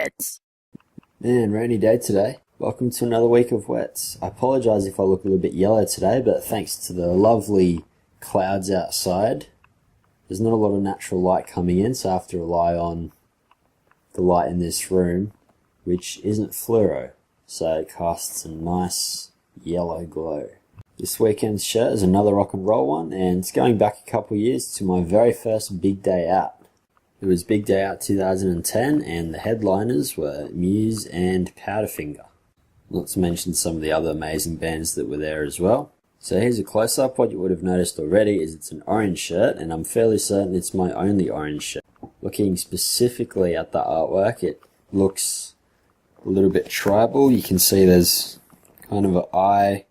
WETS. Man, rainy day today. Welcome to another week of WETS. I apologise if I look a little bit yellow today, but thanks to the lovely clouds outside, there's not a lot of natural light coming in, so I have to rely on the light in this room, which isn't fluoro, so it casts a nice yellow glow. This weekend's shirt is another rock and roll one, and it's going back a couple years to my very first big day out. It was Big Day Out 2010, and the headliners were Muse and Powderfinger. Not to mention some of the other amazing bands that were there as well. So here's a close-up. What you would have noticed already is it's an orange shirt, and I'm fairly certain it's my only orange shirt. Looking specifically at the artwork, it looks a little bit tribal. You can see there's kind of an eye.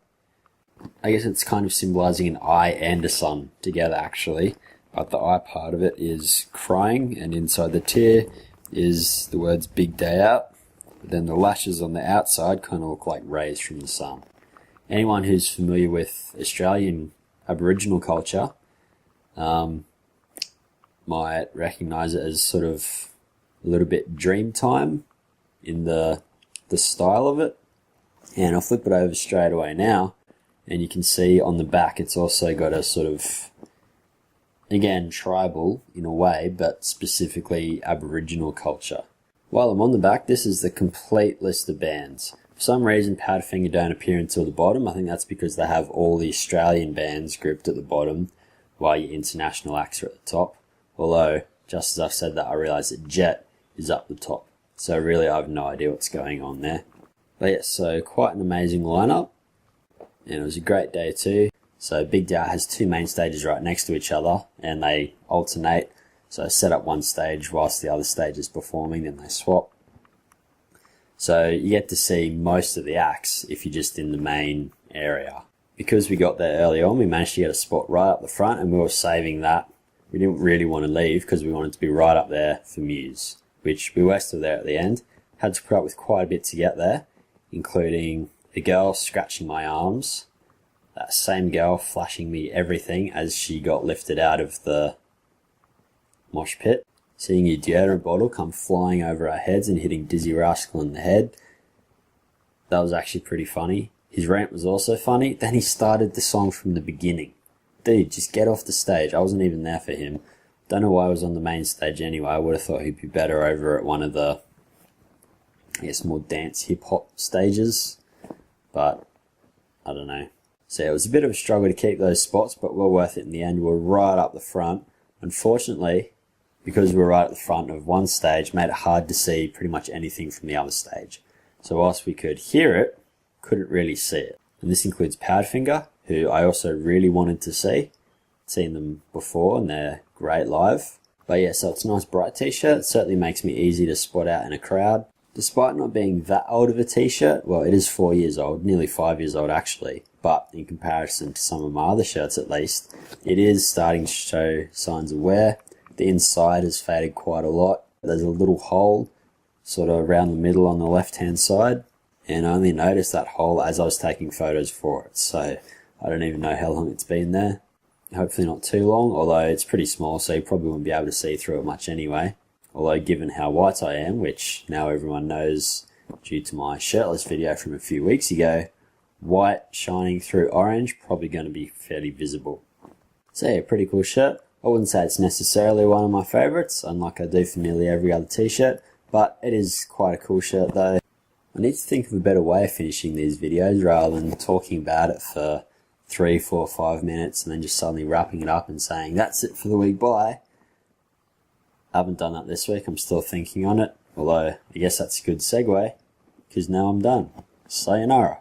I guess it's kind of symbolizing an eye and a sun together, actually. But the eye part of it is crying, and inside the tear is the words Big Day Out. But then the lashes on the outside kind of look like rays from the sun. Anyone who's familiar with Australian Aboriginal culture might recognise it as sort of a little bit Dreamtime in the style of it. And I'll flip it over straight away now, and you can see on the back it's also got a sort of, again, tribal in a way, but specifically Aboriginal culture. While I'm on the back, this is the complete list of bands. For some reason, Powderfinger don't appear until the bottom. I think that's because they have all the Australian bands grouped at the bottom, while your international acts are at the top. Although, just as I've said that, I realise that Jet is up the top. So really, I have no idea what's going on there. But yeah, so quite an amazing lineup. And it was a great day too. So Big Day Out has two main stages right next to each other, and they alternate. So set up one stage whilst the other stage is performing, then they swap. So you get to see most of the acts if you're just in the main area. Because we got there early on, we managed to get a spot right up the front, and we were saving that. We didn't really want to leave because we wanted to be right up there for Muse, which we were still there at the end. Had to put up with quite a bit to get there, including the girl scratching my arms, that same girl flashing me everything as she got lifted out of the mosh pit, seeing your deodorant bottle come flying over our heads and hitting Dizzy Rascal in the head. That was actually pretty funny. His rant was also funny. Then he started the song from the beginning. Dude, just get off the stage. I wasn't even there for him. Don't know why I was on the main stage anyway. I would have thought he'd be better over at one of the, I guess, more dance hip-hop stages. But, I don't know. So it was a bit of a struggle to keep those spots, but well worth it in the end. We were right up the front. Unfortunately, because we were right at the front of one stage, made it hard to see pretty much anything from the other stage. So whilst we could hear it, couldn't really see it. And this includes Powderfinger, who I also really wanted to see. Seen them before, and they're great live. But yeah, so it's a nice bright t-shirt. It certainly makes me easy to spot out in a crowd. Despite not being that old of a t-shirt, well, it is 4 years old, nearly 5 years old actually, but in comparison to some of my other shirts at least, it is starting to show signs of wear. The inside has faded quite a lot. There's a little hole sort of around the middle on the left-hand side, and I only noticed that hole as I was taking photos for it, so I don't even know how long it's been there. Hopefully not too long, although it's pretty small, so you probably won't be able to see through it much anyway. Although given how white I am, which now everyone knows due to my shirtless video from a few weeks ago, white shining through orange, probably going to be fairly visible. So yeah, pretty cool shirt. I wouldn't say it's necessarily one of my favourites, unlike I do for nearly every other t-shirt, but it is quite a cool shirt though. I need to think of a better way of finishing these videos rather than talking about it for 3, 4, 5 minutes and then just suddenly wrapping it up and saying, that's it for the week, bye. I haven't done that this week, I'm still thinking on it, although I guess that's a good segue, because now I'm done. Sayonara.